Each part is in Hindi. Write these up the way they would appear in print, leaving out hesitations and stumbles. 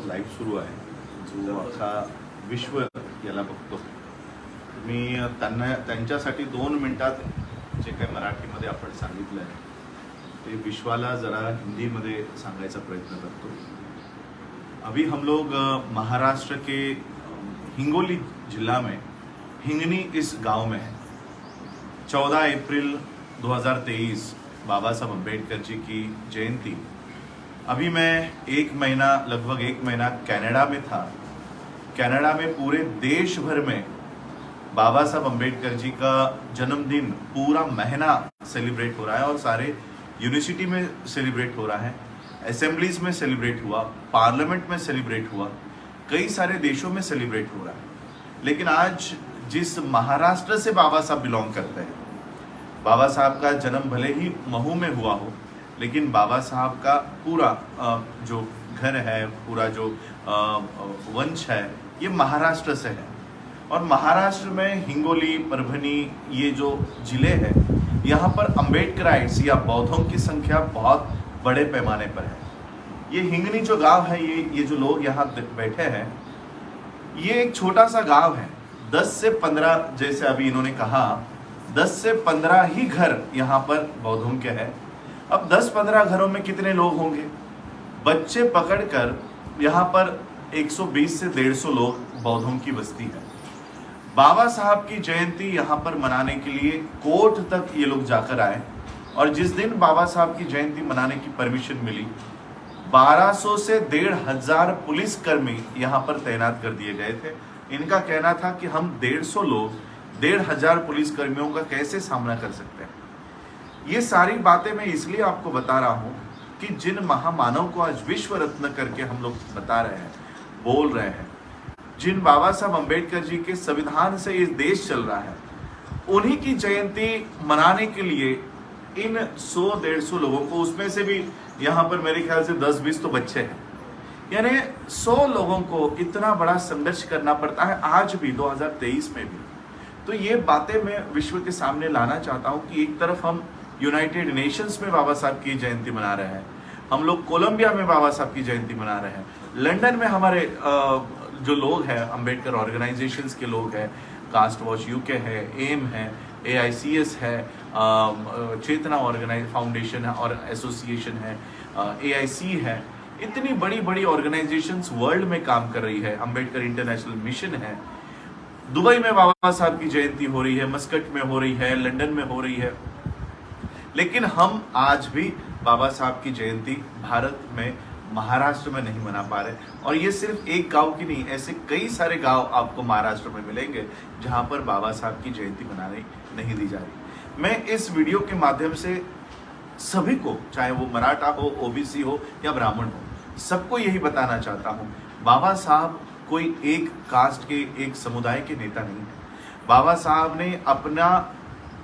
लाईव्ह सुरू आहे जो अख्खा विश्व याला बघतो. मी त्यांच्यासाठी 2 मिनिटात जे काही मराठीमध्ये आपण सांगितलं आहे ते विश्वाला जरा हिंदीमध्ये सांगायचा प्रयत्न करतो. अभी हम लोग महाराष्ट्र के हिंगोली जिला में हिंगनी इस गांव में है. 14 अप्रैल 2023 बाबा साहब अम्बेडकर जी की जयंती. अभी मैं लगभग एक महीना कनाडा में था. कनाडा में पूरे देश भर में बाबा साहब अम्बेडकर जी का जन्मदिन पूरा महीना सेलिब्रेट हो रहा है और सारे यूनिवर्सिटी में सेलिब्रेट हो रहा है, असेंबलीज में सेलिब्रेट हुआ, पार्लियामेंट में सेलिब्रेट हुआ, कई सारे देशों में सेलिब्रेट हो रहा है. लेकिन आज जिस महाराष्ट्र से बाबा साहब बिलोंग करते हैं, बाबा साहब का जन्म भले ही महू में हुआ हो, लेकिन बाबा साहब का पूरा जो घर है, पूरा जो वंश है, ये महाराष्ट्र से है. और महाराष्ट्र में हिंगोली, परभनी, ये जो जिले हैं, यहाँ पर अम्बेडकराइट्स या बौद्धों की संख्या बहुत बड़े पैमाने पर है. ये हिंगनी जो गांव है, ये जो लोग यहाँ बैठे हैं, ये एक छोटा सा गांव है. 10 से 15, जैसे अभी इन्होंने कहा, 10 से 15 ही घर यहाँ पर बौद्धों के हैं. अब 10-15 घरों में कितने लोग होंगे? बच्चे पकड़कर यहाँ पर 120 से 150 लोग बौद्धों की बस्ती है. बाबा साहब की जयंती यहाँ पर मनाने के लिए कोर्ट तक ये लोग जाकर आए और जिस दिन बाबा साहब की जयंती मनाने की परमिशन मिली, 1200 से 1500 पुलिसकर्मी यहाँ पर तैनात कर दिए गए थे. इनका कहना था कि हम 150 लोग 1500 पुलिसकर्मियों का कैसे सामना कर सकते हैं. ये सारी बातें मैं इसलिए आपको बता रहा हूँ कि जिन महामानव को आज विश्व रत्न करके हम लोग बता रहे हैं, बोल रहे हैं, जिन बाबा साहब अम्बेडकर जी के संविधान से ये देश चल रहा है, उन्हीं की जयंती मनाने के लिए इन 100-150 लोगों को, उसमें से भी यहाँ पर मेरे ख्याल से 10-20 तो बच्चे हैं, यानी 100 लोगों को इतना बड़ा संघर्ष करना पड़ता है आज भी 2023 में भी. तो ये बातें मैं विश्व के सामने लाना चाहता हूँ कि एक तरफ हम यूनाइटेड नेशंस में बाबा साहब की जयंती मना रहे हैं, हम लोग कोलंबिया में बाबा साहब की जयंती मना रहे हैं, लंदन में हमारे जो लोग हैं, अम्बेडकर ऑर्गेनाइजेशंस के लोग हैं, कास्ट वॉच यूके है, एम है, AICS है, चेतना फाउंडेशन है और एसोसिएशन है, AIC है. इतनी बड़ी बड़ी ऑर्गेनाइजेशंस वर्ल्ड में काम कर रही है. अम्बेडकर इंटरनेशनल मिशन है. दुबई में बाबा साहब की जयंती हो रही है, मस्कट में हो रही है, लंदन में हो रही है. लेकिन हम आज भी बाबा साहब की जयंती भारत में, महाराष्ट्र में नहीं मना पा रहे. और ये सिर्फ एक गांव की नहीं, ऐसे कई सारे गांव आपको महाराष्ट्र में मिलेंगे जहां पर बाबा साहब की जयंती मनाने नहीं दी जा रही. मैं इस वीडियो के माध्यम से सभी को, चाहे वो मराठा हो, OBC हो या ब्राह्मण हो, सबको यही बताना चाहता हूँ, बाबा साहब कोई एक कास्ट के, एक समुदाय के नेता नहीं है. बाबा साहब ने अपना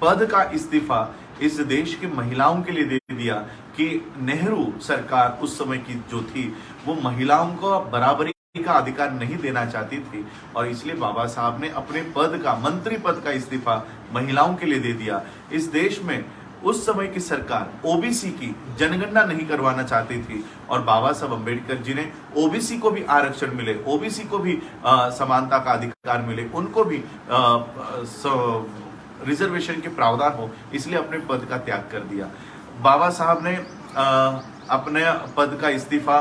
पद का इस्तीफा इस देश की महिलाओं के लिए दे दिया कि नेहरू सरकार उस समय की जो थी, वो महिलाओं को बराबरी का अधिकार नहीं देना चाहती थी और इसलिए बाबा साहब ने अपने पद का, मंत्री पद का इस्तीफा महिलाओं के लिए दे दिया. इस देश में उस समय की सरकार OBC की जनगणना नहीं करवाना चाहती थी और बाबा साहब अम्बेडकर जी ने OBC को भी आरक्षण मिले, OBC को भी समानता का अधिकार मिले, उनको भी रिजर्वेशन के प्रावधान हो, इसलिए अपने पद का त्याग कर दिया. बाबा साहब ने अपने पद का इस्तीफा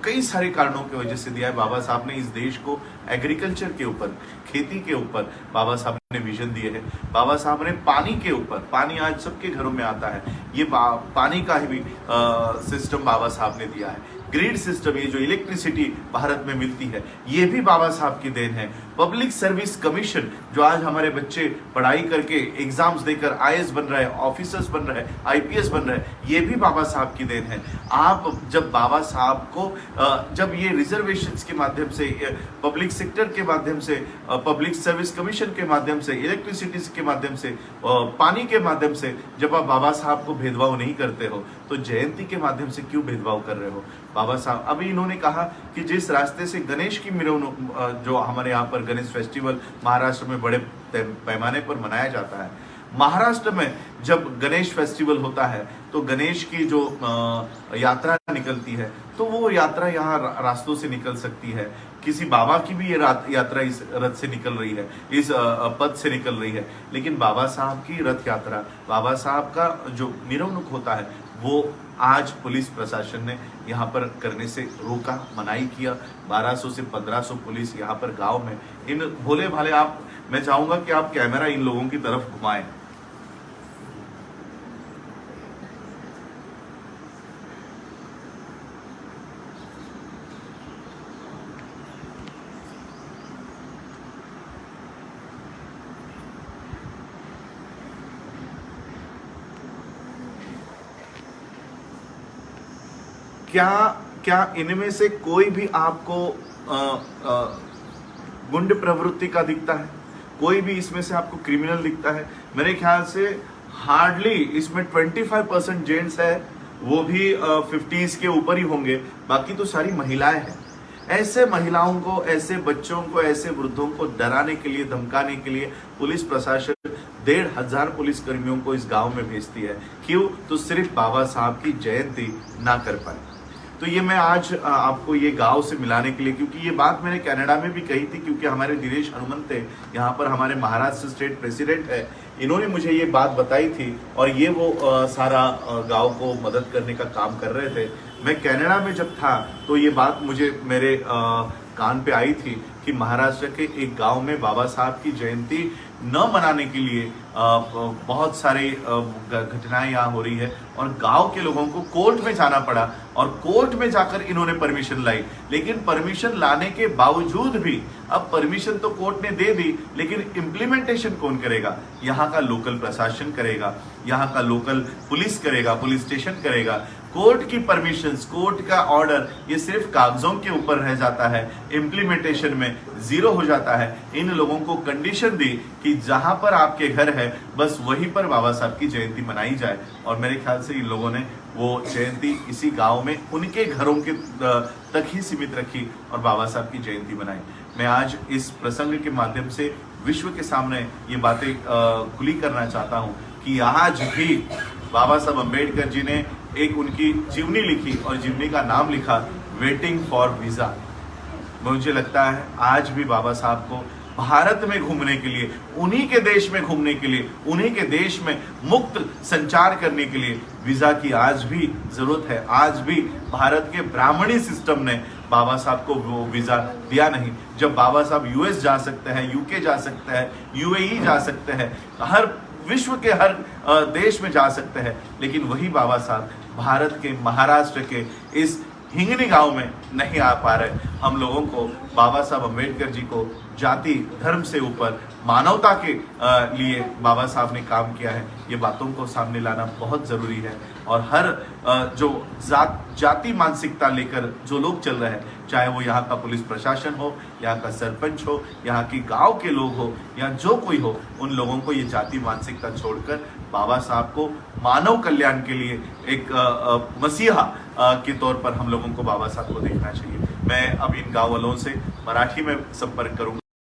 कई सारे कारणों की वजह से दिया है. बाबा साहब ने इस देश को एग्रीकल्चर के ऊपर, खेती के ऊपर बाबा साहब ने विजन दिए हैं. बाबा साहब ने पानी के ऊपर, पानी आज सबके घरों में आता है, ये पानी का ही भी सिस्टम बाबा साहब ने दिया है. ग्रिड सिस्टम, ये जो इलेक्ट्रिसिटी भारत में मिलती है, ये भी बाबा साहब की देन है. पब्लिक सर्विस कमीशन, जो आज हमारे बच्चे पढ़ाई करके एग्जाम्स देकर IAS बन रहे हैं, ऑफिसर्स बन रहे हैं, IPS बन रहे हैं, ये भी बाबा साहब की देन है. आप जब बाबा साहब को जब ये रिजर्वेशंस के माध्यम से, पब्लिक सेक्टर के माध्यम से, पब्लिक सर्विस कमीशन के माध्यम से, इलेक्ट्रिसिटी के माध्यम से, पानी के माध्यम से जब आप बाबा साहब को भेदभाव नहीं करते हो, तो जयंती के माध्यम से क्यों भेदभाव कर रहे हो? बाबा साहब, अभी इन्होंने कहा कि जिस रास्ते से गणेश की जो हमारे यहाँ पर गणेश फेस्टिवल महाराष्ट्र में बड़े पैमाने पर मनाया जाता है, महाराष्ट्र में जब गणेश फेस्टिवल होता है तो गणेश की जो यात्रा निकलती है तो वो यात्रा यहाँ रास्तों से निकल सकती है। किसी बाबा की भी ये यात्रा इस रथ से निकल रही है, इस पथ से निकल रही है। लेकिन बाबा साहब की रथ यात्रा, बाबा साहब का जो मिरवणुक होता है, वो आज पुलिस प्रशासन ने यहाँ पर करने से रोका, मनाही किया। 1200 से 1500 पुलिस यहाँ पर गांव में, इन भोले भाले, आप, मैं चाहूंगा कि आप कैमरा इन लोगों की तरफ घुमाएं। क्या क्या इनमें से कोई भी आपको गुंड प्रवृत्ति का दिखता है? कोई भी इसमें से आपको क्रिमिनल दिखता है? मेरे ख्याल से हार्डली इसमें 25% जेंट्स है, वो भी 50s के ऊपर ही होंगे, बाकी तो सारी महिलाएं हैं। ऐसे महिलाओं को, ऐसे बच्चों को, ऐसे वृद्धों को डराने के लिए, धमकाने के लिए पुलिस प्रशासन 1500 पुलिस कर्मियों को इस गांव में भेजती है। क्यों? तो सिर्फ बाबा साहब की जयंती ना कर पाए। तो ये मैं आज आपको ये गांव से मिलाने के लिए, क्योंकि ये बात मैंने कनाडा में भी कही थी, क्योंकि हमारे दिनेश हनुमंत थे यहाँ पर, हमारे महाराष्ट्र स्टेट प्रेसिडेंट है, इन्होंने मुझे ये बात बताई थी और ये वो सारा गांव को मदद करने का काम कर रहे थे। मैं कनाडा में जब था तो ये बात मुझे मेरे कान पे आई थी कि महाराष्ट्र के एक गांव में बाबा साहब की जयंती न मनाने के लिए बहुत सारी घटनाएं यहाँ हो रही है और गांव के लोगों को कोर्ट में जाना पड़ा और कोर्ट में जाकर इन्होंने परमिशन लाई। लेकिन परमिशन लाने के बावजूद भी, अब परमिशन तो कोर्ट ने दे दी, लेकिन इम्प्लीमेंटेशन कौन करेगा? यहाँ का लोकल प्रशासन करेगा, यहाँ का लोकल पुलिस करेगा, पुलिस स्टेशन करेगा। कोर्ट की परमिशंस, कोर्ट का ऑर्डर, ये सिर्फ कागजों के ऊपर रह जाता है, इम्प्लीमेंटेशन में जीरो हो जाता है। इन लोगों को कंडीशन दी कि जहां पर आपके घर है बस वहीं पर बाबा साहब की जयंती मनाई जाए, और मेरे ख्याल से इन लोगों ने वो जयंती इसी गांव में उनके घरों के तक ही सीमित रखी और बाबा साहब की जयंती मनाई। मैं आज इस प्रसंग के माध्यम से विश्व के सामने ये बातें खुली करना चाहता हूँ कि आज भी बाबा साहब अम्बेडकर जी ने एक उनकी जीवनी लिखी और जीवनी का नाम लिखा वेटिंग फॉर वीजा। मुझे लगता है आज भी बाबा साहब को भारत में घूमने के लिए, उन्हीं के देश में घूमने के लिए, उन्हीं के देश में मुक्त संचार करने के लिए वीजा की आज भी जरूरत है। आज भी भारत के ब्राह्मणी सिस्टम ने बाबा साहब को वो वीजा दिया नहीं। जब बाबा साहब यूएस जा सकते हैं, यूके जा सकते हैं, यूएई जा सकते हैं, हर विश्व के हर देश में जा सकते हैं, लेकिन वही बाबा साहब भारत के महाराष्ट्र के इस हिंगनी गांव में नहीं आ पा रहे। हम लोगों को बाबा साहब अम्बेडकर जी को जाति धर्म से ऊपर मानवता के लिए बाबा साहब ने काम किया है, ये बातों को सामने लाना बहुत जरूरी है। और हर जो जाति मानसिकता लेकर जो लोग चल रहे हैं, चाहे वो यहाँ का पुलिस प्रशासन हो, यहाँ का सरपंच हो, यहाँ की गांव के लोग हो, या जो कोई हो, उन लोगों को ये जाति मानसिकता छोड़कर बाबा साहब को मानव कल्याण के लिए एक मसीहा के तौर पर हम लोगों को बाबा साहब को देखना चाहिए। मैं अब इन गाँव वालों से मराठी में संपर्क करूंगा।